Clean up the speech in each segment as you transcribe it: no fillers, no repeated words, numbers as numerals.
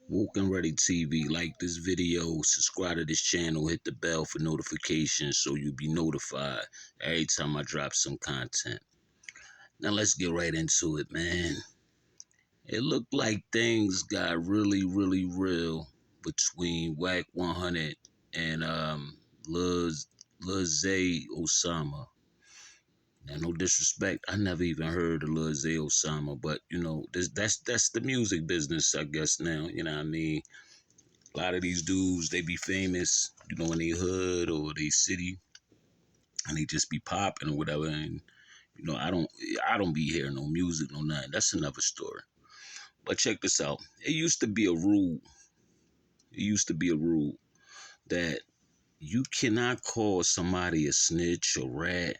Woke and Ready TV. Like this video, subscribe to this channel, hit the bell for notifications so you'll be notified every time I drop some content. Now let's get right into it, man. It looked like things got really real between Wack 100 and Lil, Lil Zay Osama. Now, no disrespect, I never even heard of Lil Zay Osama, but you know, that's the music business, I guess now. You know what I mean? A lot of these dudes, they be famous, you know, in their hood or their city, and they just be popping or whatever. And you know, I don't be hearing no music, no nothing. That's another story. But check this out. It used to be a rule. It used to be a rule that you cannot call somebody a snitch or rat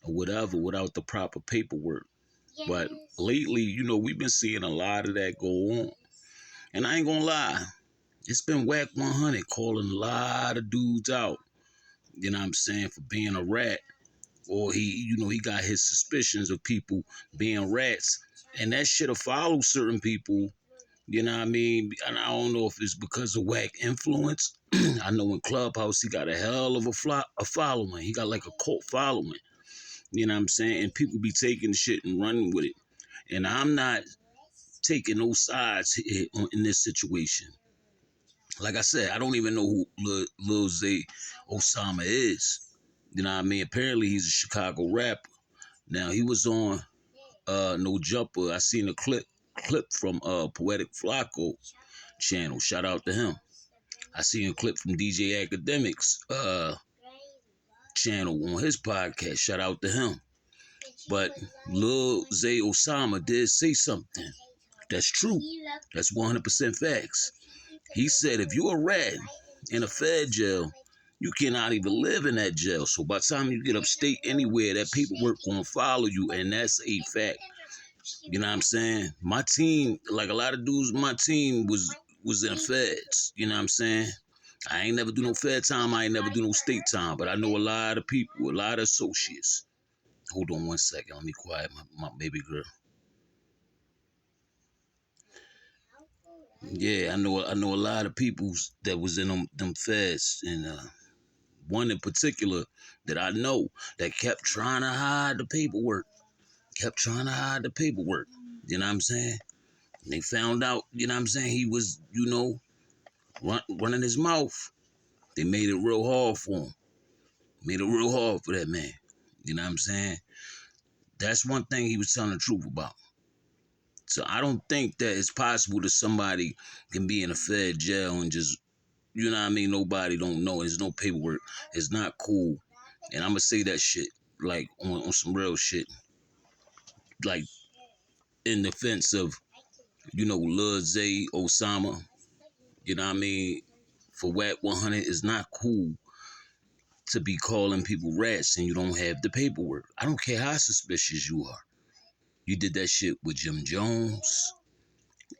or whatever without the proper paperwork. But lately, you know, we've been seeing a lot of that go on. And I ain't gonna lie, it's been Wack 100 calling a lot of dudes out, you know what I'm saying, for being a rat. Or he got his suspicions of people being rats. And that shit'll follow certain people, you know what I mean? And I don't know if it's because of Wack influence. I know in Clubhouse he got a hell of a following. He got like a cult following, you know what I'm saying? And people be taking the shit and running with it. And I'm not taking no sides in this situation. Like I said, I don't even know who Lil Zay Osama is. You know what I mean? Apparently he's a Chicago rapper. Now he was on No Jumper. I seen a clip from Poetic Flacco channel. Shout out to him. I seen a clip from DJ Academics channel on his podcast. Shout out to him. But Lil Zay Osama did say something. That's true. That's 100% facts. He said if you're a rat in a Fed jail, you cannot even live in that jail. So by the time you get upstate anywhere, that paperwork gonna follow you, and that's a fact. You know what I'm saying? My team, like a lot of dudes, my team was in the feds. You know what I'm saying? I ain't never do no Fed time. I ain't never do no state time. But I know a lot of people, a lot of associates. Hold on one second. Let me quiet my baby girl. Yeah, I know a lot of people that was in them feds, and one in particular that I know that kept trying to hide the paperwork, kept trying to hide the paperwork. You know what I'm saying? And they found out, you know what I'm saying, he was, running his mouth. They made it real hard for him. Made it real hard for that man. You know what I'm saying? That's one thing he was telling the truth about. So I don't think that it's possible that somebody can be in a Fed jail and just, you know what I mean, nobody don't know. There's no paperwork. It's not cool. And I'm going to say that shit, like, on some real shit. Like, in defense of, Lil Zay Osama. You know what I mean? For Wack 100, it's not cool to be calling people rats and you don't have the paperwork. I don't care how suspicious you are. You did that shit with Jim Jones.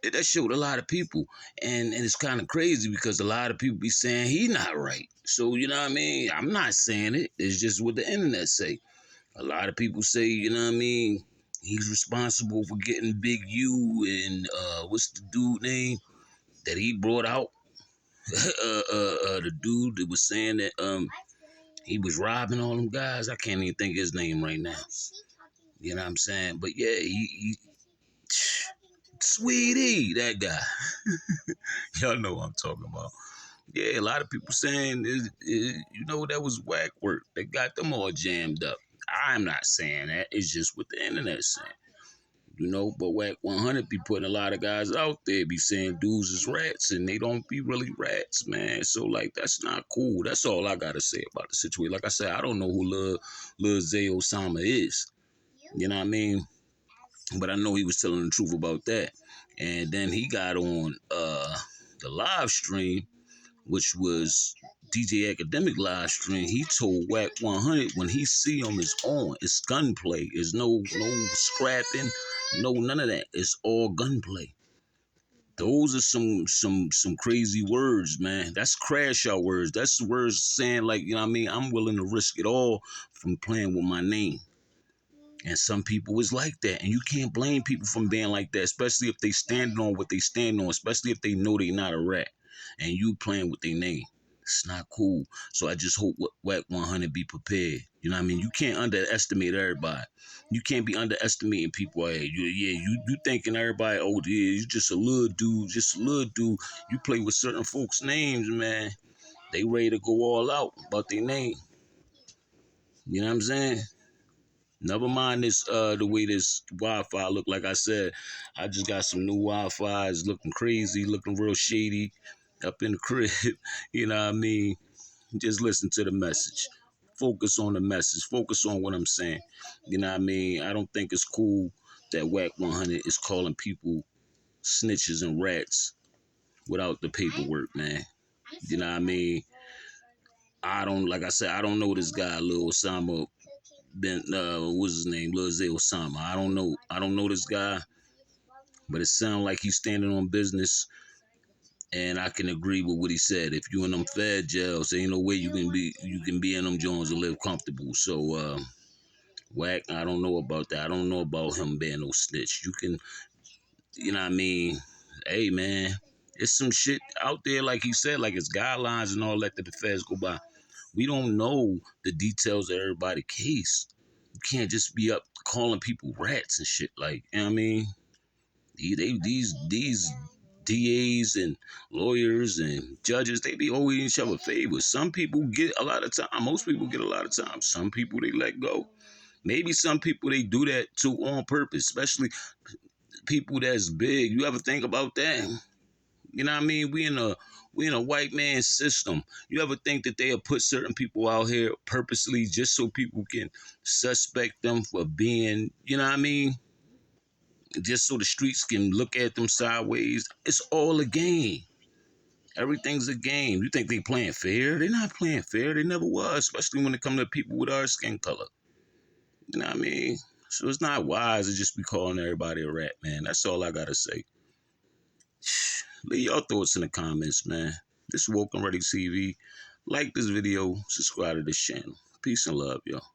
Did that shit with a lot of people. And it's kind of crazy because a lot of people be saying he not right. So, you know what I mean? I'm not saying it. It's just what the internet say. A lot of people say, you know what I mean? He's responsible for getting Big U and what's the dude name that he brought out? The dude that was saying that he was robbing all them guys. I can't even think his name right now. You know what I'm saying? But yeah, he Sweetie, that guy. Y'all know what I'm talking about. Yeah, a lot of people saying, that was whack work. They got them all jammed up. I'm not saying that. It's just what the internet's saying. But Wack 100 be putting a lot of guys out there, be saying dudes is rats, and they don't be really rats, man. So, like, that's not cool. That's all I got to say about the situation. Like I said, I don't know who Lil Zay Osama is. You know what I mean? But I know he was telling the truth about that. And then he got on the live stream, which was DJ Academic live stream. He told Wack 100 when he see him is on. It's gunplay. It's no scrapping, no none of that. It's all gunplay. Those are some crazy words, man. That's crash out words. That's words saying like, you know what I mean? I'm willing to risk it all from playing with my name. And some people is like that. And you can't blame people from being like that, especially if they stand on what they stand on, especially if they know they not a rat and you playing with their name. It's not cool. So I just hope Wack 100 be prepared. You know what I mean? You can't underestimate everybody. You can't be underestimating people. Hey, you thinking everybody, oh, yeah, you just a little dude, just a little dude. You play with certain folks' names, man. They ready to go all out about their name. You know what I'm saying? Never mind this the way this Wi-Fi look. Like I said, I just got some new Wi-Fi. It's looking crazy, looking real shady up in the crib. You know what I mean? Just listen to the message. Focus on the message. Focus on what I'm saying. You know what I mean? I don't think it's cool that Wack 100 is calling people snitches and rats without the paperwork, man. You know what I mean? I don't, like I said, I don't know this guy, Lil Osama. What's his name? Lil Zay Osama. I don't know this guy, but it sounds like he's standing on business, and I can agree with what he said. If you in them Fed jails, ain't no way you can be in them Jones and live comfortable. So Wack, I don't know about that. I don't know about him being no snitch. You can, you know what I mean? Hey man, it's some shit out there, like he said, like it's guidelines and all that the feds go by. We don't know the details of everybody's case. You can't just be up calling people rats and shit. Like, you know what I mean? These DAs and lawyers and judges, they be owing each other favors. Some people get a lot of time. Most people get a lot of time. Some people they let go. Maybe some people they do that too on purpose, especially people that's big. You ever think about that? You know what I mean? We in a white man system. You ever think that they'll put certain people out here purposely just so people can suspect them for being, you know what I mean? Just so the streets can look at them sideways. It's all a game. Everything's a game. You think they playing fair? They're not playing fair. They never was, especially when it comes to people with our skin color. You know what I mean? So it's not wise to just be calling everybody a rat, man. That's all I gotta say. Leave your thoughts in the comments, man. This is Woke and Ready TV. Like this video, subscribe to this channel. Peace and love, y'all.